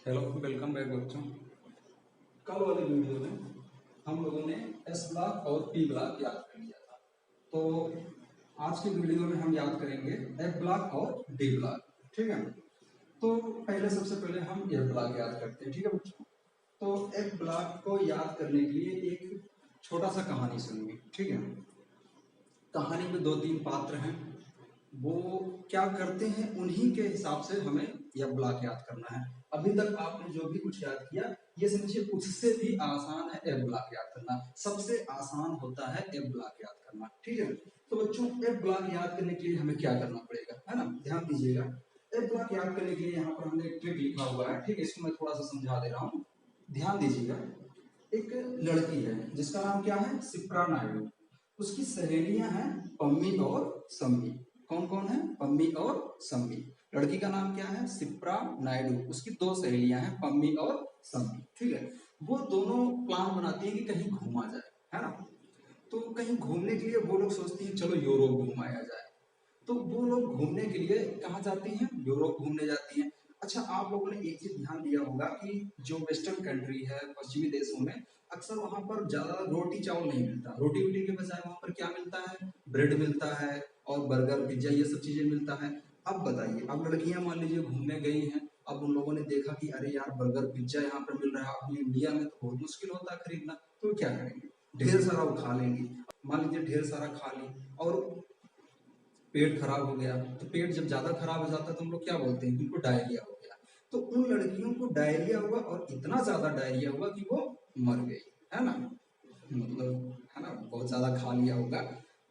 Hello, welcome back बच्चों। कल वाली वीडियो में हम लोगों ने एस ब्लॉक और पी ब्लॉक याद कर लिया था। तो आज की वीडियो में हम याद करेंगे एफ ब्लॉक और डी ब्लॉक। ठीक है, तो पहले सबसे पहले हम एफ ब्लॉक याद करते हैं। ठीक है बच्चों, तो एफ ब्लॉक को याद करने के लिए एक छोटा सा कहानी सुनिए। ठीक है, कहानी में दो तीन पात्र हैं, वो क्या करते हैं उन्हीं के हिसाब से हमें यह ब्लॉक याद करना है। अभी तक आपने जो भी कुछ याद किया ये समझिए उससे भी आसान है एफ ब्लॉक याद करना। सबसे आसान होता है एफ ब्लॉक याद करना। ठीक है, तो बच्चों एफ ब्लॉक याद करने के लिए हमें क्या करना पड़ेगा, है ना, ध्यान दीजिएगा। एफ ब्लॉक याद करने के लिए यहाँ पर हमने एक ट्रिक लिखा हुआ है। ठीक है, इसको मैं थोड़ा सा समझा दे रहा हूँ, ध्यान दीजिएगा। एक लड़की है जिसका नाम क्या है, सिप्रा नायडू। उसकी सहेलियां हैं पम्मी और सम्मी। कौन कौन है, पम्मी और सम्मी। लड़की का नाम क्या है, सिप्रा नायडू। उसकी दो सहेलियां हैं पम्मी और सम्मी। ठीक है, वो दोनों प्लान बनाती हैं कि कहीं घूमा जाए, है ना। तो कहीं घूमने के लिए वो लोग सोचती हैं चलो यूरोप घुमाया जाए। तो वो लोग घूमने के लिए कहाँ जाती हैं, यूरोप घूमने जाती हैं। अच्छा, आप लोगों ने एक चीज ध्यान दिया होगा कि जो वेस्टर्न कंट्री है, पश्चिमी देशों में अक्सर वहां पर ज्यादा रोटी चावल नहीं मिलता। रोटी वोटी के बजाय वहां पर क्या मिलता है, ब्रेड मिलता है और बर्गर पिज्जा ये सब चीजें मिलता है। अब बताइए, अब लड़कियां मान लीजिए घूमने गई हैं, अब उन लोगों ने देखा कि अरे यार बर्गर पिज्जा यहाँ पर मिल रहा है, अपनी इंडिया में तो बहुत मुश्किल होता है खरीदना। तो क्या करेंगे, ढेर सारा वो खा लेंगी। मान लीजिए ढेर सारा खा ली और पेट खराब हो गया। तो पेट जब ज्यादा खराब हो जाता है तो हम लोग क्या बोलते हैं कि उनको डायरिया हो गया। तो उन लड़कियों को डायरिया हुआ और इतना ज्यादा डायरिया हुआ कि वो मर गई, है ना। मतलब है ना, बहुत ज्यादा खा लिया होगा।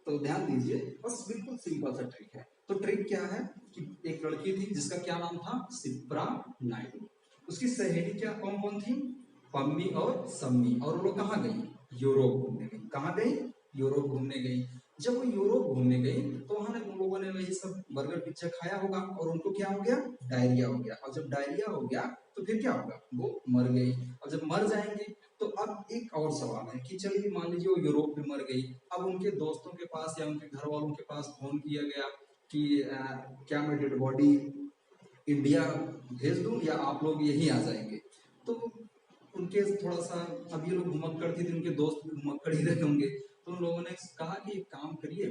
तो ध्यान दीजिए, बस बिल्कुल सिंपल सा ट्रिक है। तो ट्रिक क्या है कि एक लड़की थी जिसका क्या नाम था, सिप्रा नायडू। उसकी सहेली क्या कौन कौन थी, पम्मी और सम्मी। और वो लोग कहाँ गई, यूरोप घूमने गई। कहाँ गई, यूरोप घूमने गई। जब वो यूरोप घूमने गई तो वहां उन लोगों ने वही सब बर्गर पिज्जा खाया होगा और उनको क्या हो गया, डायरिया हो गया। और जब डायरिया हो गया तो फिर क्या होगा, वो मर गई। और जब मर जाएंगे तो अब एक और सवाल है कि चलिए मान लीजिए वो यूरोप में मर गई। अब उनके दोस्तों के पास या उनके घर वालों के पास फोन किया गया कि क्या मैं डेड बॉडी इंडिया भेज दूं या आप लोग यहीं आ जाएंगे। तो उनके थोड़ा सा, अब ये लोग घुमक्कड़ थे तो उनके दोस्त भी घुमक्कड़ ही रहे होंगे। तो उन लोगों ने कहा कि एक काम करिए,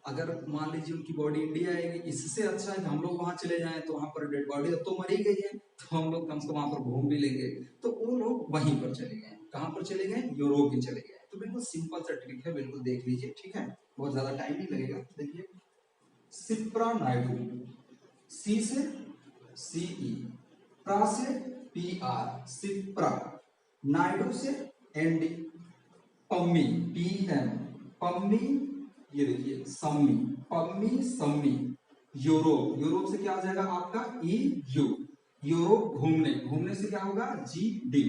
अगर मान लीजिए उनकी बॉडी इंडिया आएगी, इससे अच्छा है कि हम लोग वहां चले जाएं। तो वहां पर डेड बॉडी अब तो मर ही गई है, तो हम लोग कम से कम वहां पर घूम भी लेंगे। तो वो लोग वहीं पर चले गए। कहाँ पर चले गए, यूरोप ही चले गए। तो बिल्कुल सिंपल सा ट्रिक है, बिल्कुल देख लीजिए। ठीक है, बहुत ज्यादा टाइम नहीं लगेगा। देखिए, सिप्रा नायडू, सी से सीई, प्रा से पी आर, सिप्रा, नायडू से ND, Pammi P M, Pammi, ये देखिए सम्मी, पम्मी सम्मी। यूरोप, यूरोप से क्या आ जाएगा आपका ई यू। यूरोप घूमने, घूमने से क्या होगा, जी डी।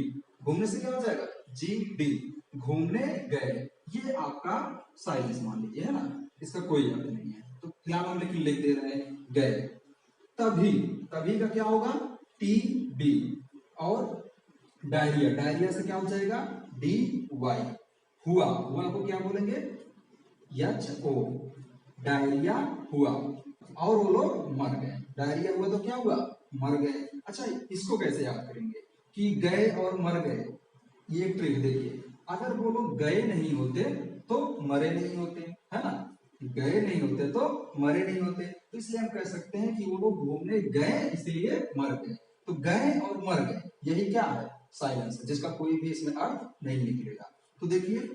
घूमने से क्या हो जाएगा, जी डी। घूमने गए, ये आपका साइलेंस मान लीजिए, है ना, इसका कोई अर्थ नहीं है। तो फिलहाल हम लेकिन लिख दे रहे हैं गए। तभी, तभी का क्या होगा, टी बी। और डायरिया, डायरिया से क्या हो जाएगा, डी वाई। हुआ, हुआ को क्या बोलेंगे, एच ओ। डायरिया हुआ और वो लोग मर गए। डायरिया हुआ तो क्या हुआ, मर गए। अच्छा, इसको कैसे याद करेंगे कि गए और मर गए। ये एक ट्रिक देखिए, अगर वो लोग गए नहीं होते तो मरे नहीं होते, है ना। गए नहीं होते तो मरे नहीं होते। तो इसलिए हम कह सकते हैं कि वो लोग घूमने गए इसलिए मर गए। तो गए और मर गए, यही क्या है, साइलेंस, जिसका कोई भी इसमें अर्थ नहीं निकलेगा। तो देखिए,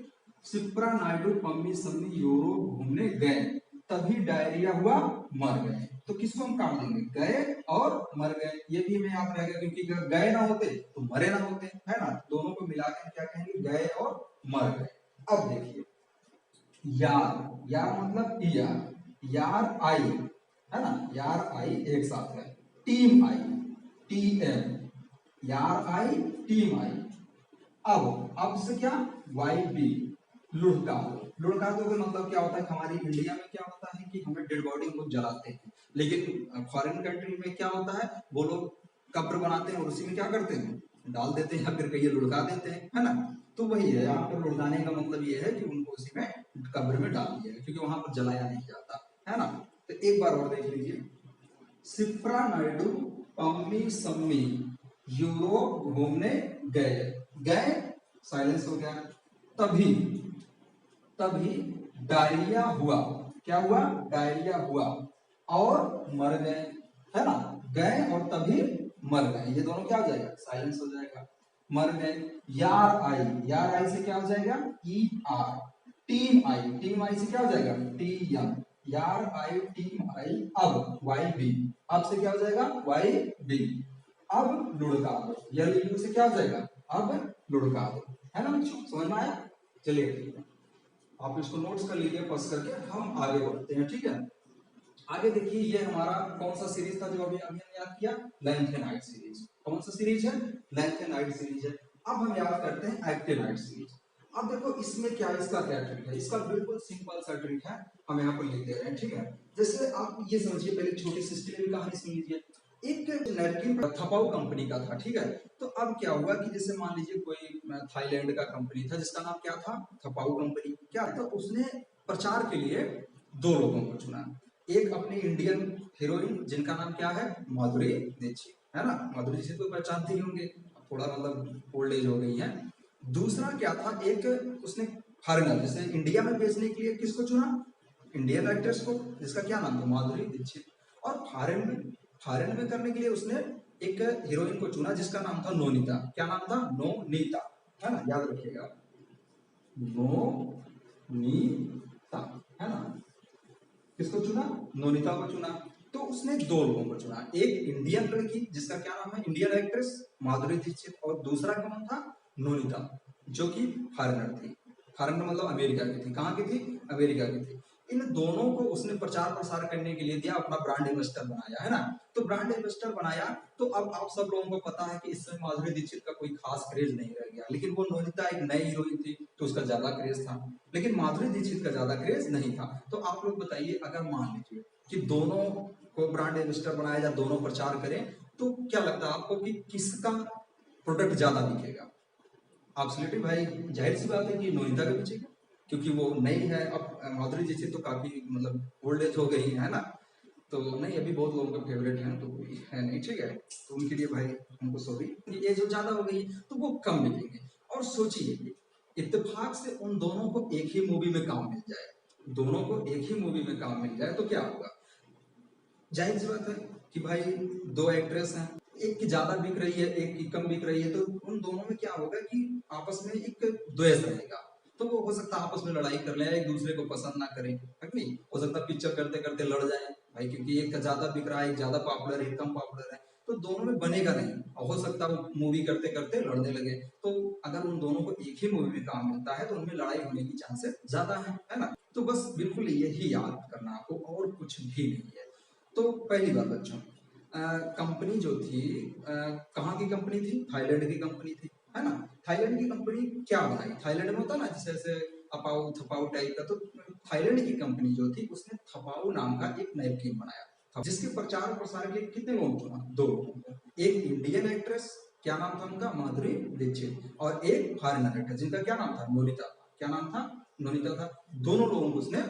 सिप्रा नायडू पम्मी सम्मी यूरोप घूमने गए, तभी डायरिया हुआ, मर गए। तो किसको हम काट देंगे, गए और मर गए। ये भी हमें याद रहेगा, क्योंकि अगर गए ना होते तो मरे ना होते, है ना। दोनों को मिलाकर क्या कहेंगे, गए और मर गए। अब देखिए, यार, यार मतलब यार, यार आई, है ना, यार आई एक साथ है। टीम आई, टी एम, यार आई, टीम आई। अब से क्या, वाई बी, लुढ़का दो। लुढ़का दो का मतलब क्या होता है, हमारी इंडिया में क्या होता है कि हमें डेड बॉडी हम लोग जलाते हैं, लेकिन फॉरेन कंट्री में क्या होता है, वो लोग कब्र बनाते हैं और उसी में क्या करते हैं, डाल देते हैं, या फिर कहीं लुढ़का देते हैं, है ना। तो वही है, यहाँ पर लुढ़काने का मतलब ये है कि उनको उसी में कब्र में डाल दिया, क्योंकि वहां पर जलाया नहीं जाता, है ना। तो एक बार और देख लीजिए, सिप्रा नायडू पम्मी सम्मी यूरोप घूमने गए, गए साइलेंस हो गया, तभी तभी डायरिया हुआ, क्या हुआ, डायरिया हुआ और मर गए, है ना, गए और तभी मर गए, ये दोनों क्या हो जाएगा, साइलेंस हो जाएगा, मर गए। यार आई, यार आई से क्या हो जाएगा, ई आर, टीम आई, टीम आई से क्या हो जाएगा, टी एम, यार आई टीम आई, अब वाई बी, अब से क्या हो जाएगा, वाई बी, अब लुढ़का दो, यल यू से क्या हो जाएगा, अब लुढ़का दो, है ना बच्चों, समझ में आया, चलिए ठीक है, आप इसको नोट्स कर लीजिए पस करके, हम आगे बढ़ते हैं, ठीक है। आगे देखिए, ये हमारा कौन सा सीरीज था जो अभी अभी हमने याद किया, लेंथ एंड हाइट सीरीज, कौन सा सीरीज है, लेंथ एंड हाइट सीरीज है। अब हम याद करते हैं एक्टिनाइड सीरीज। अब देखो इसमें क्या, इसका क्या ट्रिक है, इसका बिल्कुल सिंपल सा ट्रिक है, हम यहाँ पर लिख दे रहे हैं, ठीक है। जैसे आप ये समझिए, पहले छोटी सी हिस्ट्री कहानी सुन लीजिए। एक नैपकिन थपाऊ कंपनी का था, ठीक है। तो अब क्या हुआ कि जैसे मान लीजिए कोई थाईलैंड का कंपनी था जिसका नाम क्या था, थपाऊ कंपनी, क्या तो उसने प्रचार के लिए दो लोगों को चुना, एक अपनी इंडियन हीरोइन जिनका नाम क्या है, माधुरी दीक्षित, है ना, माधुरी दीक्षित को पहचानते ही होंगे, थोड़ा मतलब ओल्ड एज हो गई है। दूसरा क्या था, एक उसने फॉरेनर, जैसे इंडिया में बेचने के लिए किसको चुना, इंडियन एक्ट्रेस को, जिसका क्या नाम था, माधुरी दीक्षित। और फॉरेन में करने के लिए उसने एक हीरोइन को चुना जिसका नाम था नोनीता, क्या नाम था, नोनीता, है ना, याद रखिएगा, नोनीता, है ना, किसको चुना, नोनीता को चुना। तो उसने दो लोगों को चुना, एक इंडियन लड़की जिसका क्या नाम है, इंडियन एक्ट्रेस माधुरी दीक्षित, और दूसरा का नाम था नोनीता, जो कि फॉरेनर थी, फॉरेनर मतलब अमेरिका की थी, कहाँ की थी, अमेरिका की थी। इन दोनों को उसने प्रचार प्रसार करने के लिए दिया, अपना ब्रांड इन्वेस्टर बनाया, है ना। तो ब्रांड इन्वेस्टर बनाया, तो अब आप सब लोगों को पता है कि इस समय माधुरी दीक्षित का कोई खास क्रेज नहीं रह गया, लेकिन वो नोनीता एक नई हीरोइन थी तो उसका ज्यादा क्रेज था, लेकिन माधुरी दीक्षित का ज्यादा क्रेज नहीं था। तो आप लोग बताइए, अगर मान लीजिए कि दोनों को ब्रांड इन्वेस्टर बनाया या दोनों प्रचार करें, तो क्या लगता है आपको कि किसका प्रोडक्ट ज्यादा बिकेगा, एब्सोल्युटली भाई, जाहिर सी बात है कि नोनीता का बिकेगा, क्योंकि वो नई है। अब माधुरी दीक्षित तो काफी मतलब ओल्ड एज हो गई है ना, तो नहीं, अभी बहुत लोगों का फेवरेट है तो कोई है नहीं, ठीक है, तो उनके लिए भाई हमको सॉरी, एज जो ज्यादा हो गई तो वो कम बिकेंगे। और सोचिए, इत्तेफाक से उन दोनों को एक ही मूवी में काम मिल जाए, दोनों को एक ही मूवी में काम मिल जाए तो क्या होगा, जाहिर सी बात है कि भाई दो एक्ट्रेस हैं, एक की ज्यादा बिक रही है एक की कम बिक रही है, तो उन दोनों में क्या होगा कि आपस में एक द्वेष रहेगा, तो वो हो सकता है आपस में लड़ाई कर ले, एक दूसरे को पसंद ना करें, है कि नहीं, हो सकता है पिक्चर करते करते लड़ जाए भाई, क्योंकि एक का ज्यादा बिक रहा है, एक ज्यादा पॉपुलर है, एक कम पॉपुलर है, तो दोनों में बनेगा नहीं, और हो सकता है वो मूवी करते करते लड़ने लगे। तो अगर उन दोनों को एक ही मूवी में काम मिलता है तो उनमें लड़ाई होने की चांसेस ज्यादा है ना। तो बस बिल्कुल यही याद करना आपको, और कुछ भी नहीं है। तो पहली बात बच्चों, कंपनी जो थी, कहाँ की कंपनी थी, थाईलैंड की कंपनी थी, है ना। थाईलैंड की कंपनी क्या बनाई, थाईलैंड में होता ना जैसे अपाऊ थपाऊ टाइप का, तो थाईलैंड की कंपनी जो थी उसने थपाऊ नाम का एक नैपकिन बनाया, जिसके प्रचार प्रसार के लिए कितने लोग चुना, दो लोगों को, एक इंडियन एक्ट्रेस, क्या नाम था उनका, माधुरी दीक्षित, और एक फॉरेनर एक्ट्रेस जिनका क्या नाम था, नोनीता, क्या नाम था, नोनीता था। दोनों लोगों को उसने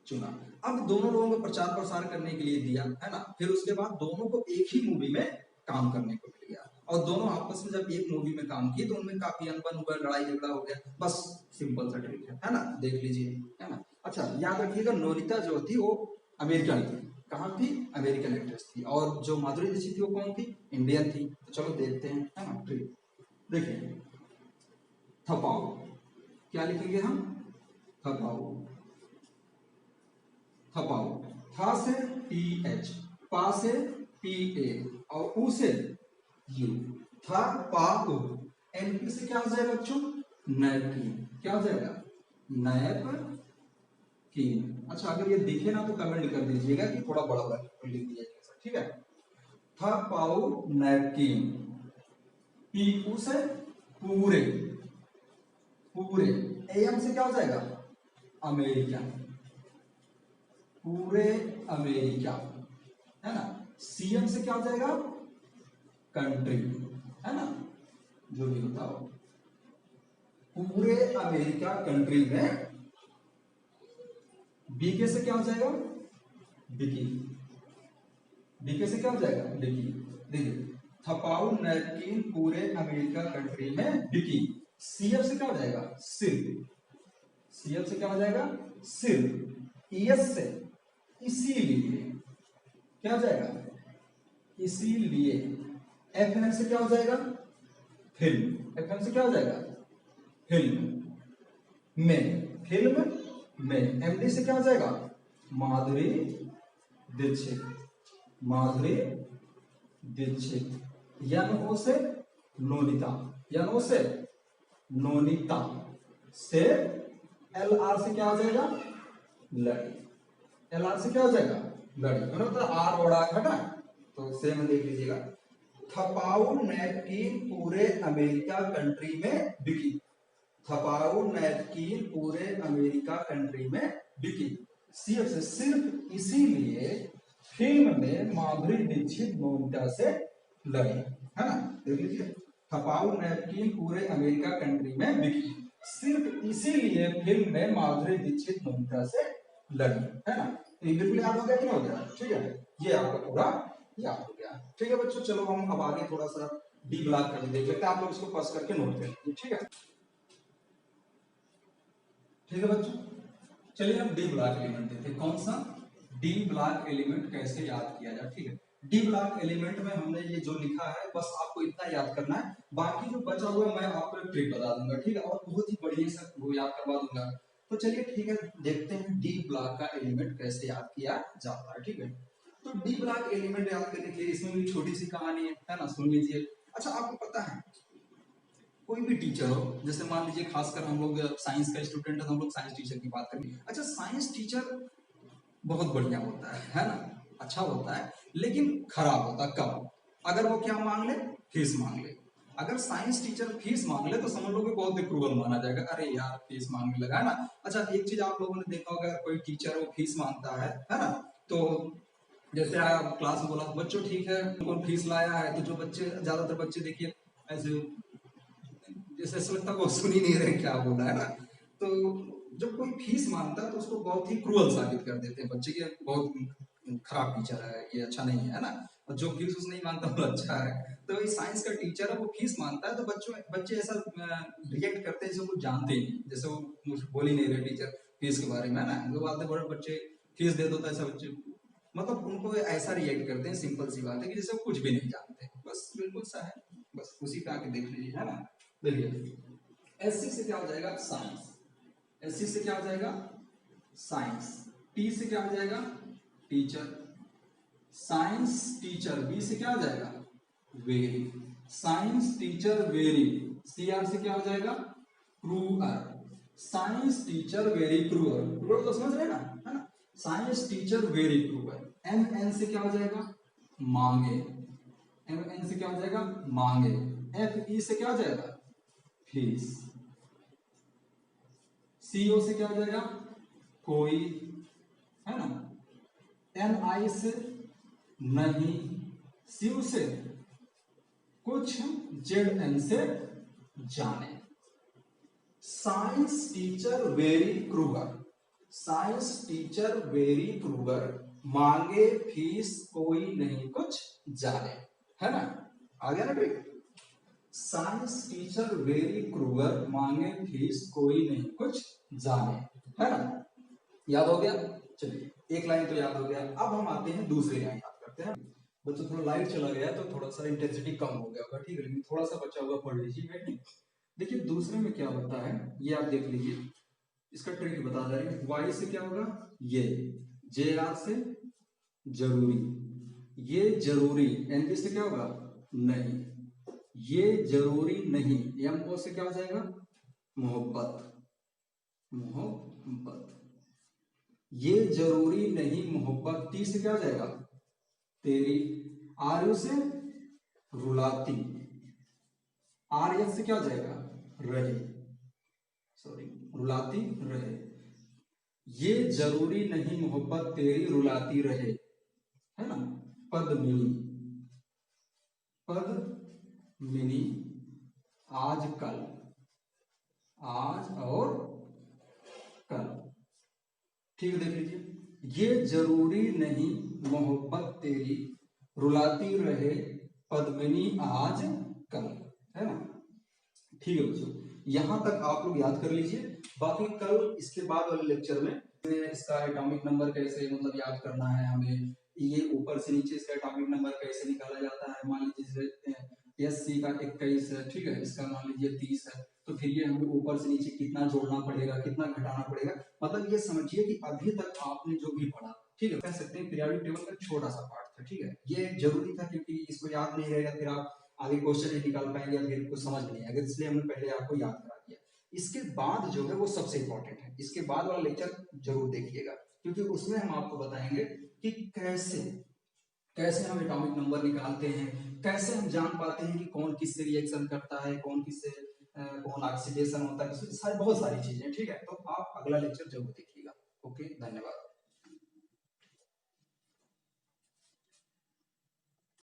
चुना। अब दोनों लोगों को प्रचार प्रसार करने के लिए दिया, है ना, फिर उसके बाद दोनों को एक ही मूवी में काम करने को मिल गया, और दोनों आपस में जब एक मूवी में काम किए तो उनमें काफी अनबन हुआ, लड़ाई झगड़ा हो गया, बस सिंपल सा ट्रिक है ना, देख लीजिए, है ना। अच्छा याद रखिएगा, नोनीता जो थी वो अमेरिकन थी, कहाँ थी, अमेरिकन एक्ट्रेस थी, और जो माधुरी दीक्षित थी वो कौन थी, इंडियन थी। तो चलो देखते हैं, है ना, ट्रिक देखिए, थपाओ, क्या लिखेंगे हम, थपाओ, थपाओ, था से टी एच, पा से पी ए, और ऊ से यू, था पा उ, एनपी से क्या हो जाएगा बच्चों, नैपकिन, क्या हो जाएगा, नैपकिन। अच्छा अगर ये दिखे ना तो कमेंट कर दीजिएगा कि थोड़ा बड़ा बड़ा लिख दीजिएगा, ठीक है। था पाउ नैपकिन, पी से पूरे, पूरे, एम से क्या हो जाएगा, अमेरिकन, पूरे अमेरिका, है ना। सीएम से क्या हो जाएगा, कंट्री, है ना, जो भी होता हो, पूरे अमेरिका कंट्री में। बीके से क्या हो जाएगा, बिकी, बीके से क्या हो जाएगा, बिकी। देखिए थपाऊ नैपकिन पूरे अमेरिका कंट्री में बिकी। सीएफ से क्या हो जाएगा? सिर्फ। सीएफ से क्या हो जाएगा? सिर्फ। ईएस से इसीलिए क्या हो जाएगा? इसीलिए। एफएन से क्या हो जाएगा? फिल्म। एफएन से क्या हो जाएगा? फिल्म में। फिल्म में। एमडी से क्या हो जाएगा? माधुरी दीक्षित। माधुरी दीक्षित। यानो से नोनिता। यानो से नोनिता। से एलआर से क्या हो जाएगा? लड़ी। एलआर से क्या हो जाएगा? लड़ी। मतलब आर और आर हटा तो सेम देख लीजिएगा। थपाऊ नैपकिन पूरे अमेरिका कंट्री में बिकी। थपाऊ नैपकिन पूरे अमेरिका कंट्री में बिकी। सीएफ से सिर्फ इसीलिए फिल्म में माधुरी दीक्षित नोनिता से लड़ी, है ना? देख लीजिए, थपाऊ नैपकिन पूरे अमेरिका कंट्री में बिकी। सिर्फ इसीलिए फिल्म में माधुरी दीक्षित नोनिता से लड़ी, है ना? ये बिल्कुल याद हो गया कि नहीं हो गया? ठीक है, ये आपका पूरा याद हो गया। ठीक है बच्चों, चलो हम अब आगे थोड़ा सा डी ब्लॉक करके देख लेते हैं। आप लोग इसको पॉज करके नोट कर लीजिए। ठीक है, ठीक है बच्चों, चलिए हम डी ब्लॉक एलिमेंट देखते हैं। कौन सा? डी ब्लॉक एलिमेंट कैसे याद किया जाए। ठीक है, डी ब्लॉक एलिमेंट में हमने ये जो लिखा है बस आपको इतना याद करना है, बाकी जो बचा हुआ मैं आपको एक ट्रिक बता दूंगा। ठीक है, और बहुत ही बढ़िया से वो याद करवा दूंगा। तो चलिए ठीक है, देखते हैं डी ब्लॉक का एलिमेंट कैसे याद किया जाता है। ठीक है, तो डी ब्लॉक एलिमेंट याद करने के लिए इसमें भी छोटी सी कहानी है ना, सुन लीजिए। अच्छा, आपको पता है कोई भी टीचर हो, जैसे मान लीजिए खासकर हम लोग साइंस का स्टूडेंट है तो हम लोग साइंस टीचर की बात करेंगे। अच्छा, साइंस टीचर बहुत बढ़िया होता है ना, अच्छा होता है, लेकिन खराब होता है कब? अगर वो क्या मांग ले? फीस मांग ले। अगर साइंस टीचर फीस मांग ले तो समझ लो कि बहुत क्रूअल माना जाएगा, अरे यार फीस मांगने लगा, है ना। अच्छा, एक चीज आप लोगों ने देखा होगा, कोई टीचर वो फीस मांगता है ना, तो जैसे आप क्लास में बोला बच्चों ठीक है कौन फीस लाया है, तो जो बच्चे, ज्यादातर बच्चे देखिए ऐसे जैसे ऐसा लगता है वो सुन ही नहीं रहे क्या बोला, है ना। तो जब कोई फीस मांगता है तो उसको बहुत ही क्रूअल साबित कर देते हैं बच्चे के, बहुत खराब टीचर है, ये अच्छा नहीं है ना। और जो फीस उस नहीं मांगता वो अच्छा है। तो ये साइंस का टीचर है, वो फीस मांगता है तो बच्चे ऐसा रिएक्ट करते हैं जैसे वो जानते ही नहीं, जैसे वो मुझे बोल ही नहीं रहे टीचर फीस के बारे में, है ना। जो बात है, बड़े बच्चे फीस दे दो तो ऐसा बच्चे मतलब उनको ऐसा रिएक्ट करते हैं, सिंपल सी बात है कि जैसे वो कुछ भी नहीं जानते, बस बिल्कुल सा है, बस उसी पे आके देख लीजिए, है ना। देखिए, एससी से क्या हो जाएगा? साइंस। एससी से क्या हो जाएगा? साइंस। टी से क्या हो जाएगा? टीचर। Science teacher. बी से क्या हो जाएगा? Very. Science teacher very. CR से क्या हो जाएगा? Cruel. Science teacher very cruel. Cruel तो समझ रहे हैं ना, है ना। Science teacher very cruel. M N से क्या हो जाएगा? मांगे। एम एन से क्या हो जाएगा? मांगे। एफ ई से क्या हो जाएगा? फीस। सीओ से क्या हो जाएगा? कोई, है ना। एन आई से नहीं। सीयू से कुछ। जेड एन से जाने। Science teacher very cruel. Science teacher very cruel, मांगे फीस कोई नहीं कुछ जाने, है ना। आ गया ना trick? Science teacher very cruel, मांगे फीस कोई नहीं कुछ जाने, है ना। याद हो गया? चलिए, एक लाइन तो याद हो गया। अब हम आते हैं दूसरी लाइन याद करते हैं। बच्चों थोड़ा लाइट चला गया तो थोड़ा सा इंटेंसिटी कम हो गया होगा, ठीक है, लेकिन थोड़ा सा बचा हुआ पढ़ लीजिए, है नहीं। देखिए दूसरे में क्या होता है ये आप देख लीजिए, इसका ट्रिक बता रहे हैं। वाई से क्या होगा? ये। जे आर से जरूरी। ये जरूरी। एनबी से क्या होगा? नहीं। ये जरूरी नहीं। एम ओ से क्या हो जाएगा? मोहब्बत। मोहब्बत। ये जरूरी नहीं मोहब्बत। टी से क्या हो जाएगा? तेरी। आर यू से रुलाती। आर एस से क्या हो जाएगा? रहे। सॉरी, रुलाती रहे। ये जरूरी नहीं मोहब्बत तेरी रुलाती रहे, है ना। पद्मिनी। पद्मिनी। आज कल। आज और कल। ठीक है, देख लीजिए। ये जरूरी नहीं मोहब्बत तेरी रुलाती रहे, पद्मिनी आज कल, है ना। ठीक है बच्चों, यहां तक आप लोग याद कर लीजिए। बाकी कल इसके बाद वाले लेक्चर में इसका एटॉमिक नंबर कैसे मतलब याद करना है हमें, ये ऊपर से नीचे इसका एटॉमिक नंबर कैसे निकाला जाता है। मान लीजिए एससी का 21 है, ठीक है, इसका मान लीजिए 30 है, तो फिर ये हमें ऊपर से नीचे कितना जोड़ना पड़ेगा, कितना घटाना पड़ेगा। मतलब ये समझिए कि अभी तक आपने जो भी पढ़ा, ठीक है, कह सकते हैं पीरियोडिक टेबल का छोटा सा पार्ट था। ठीक है, ये जरूरी था क्योंकि इसको याद नहीं रहेगा फिर आप आगे क्वेश्चन नहीं निकाल पाएंगे या फिर कुछ समझ नहीं आएगा, इसलिए हमने पहले आपको याद करा दिया। इसके बाद जो है वो सबसे इंपॉर्टेंट है, इसके बाद वाला लेक्चर जरूर देखिएगा, क्योंकि उसमें हम आपको बताएंगे कि कैसे कैसे हम एटॉमिक नंबर निकालते हैं, कैसे हम जान पाते हैं कि कौन किससे रिएक्शन करता है, कौन किससे कौन ऑक्सीडेशन होता है, सारी बहुत सारी चीजें। ठीक है, तो आप अगला लेक्चर जरूर देखिएगा। ओके, धन्यवाद।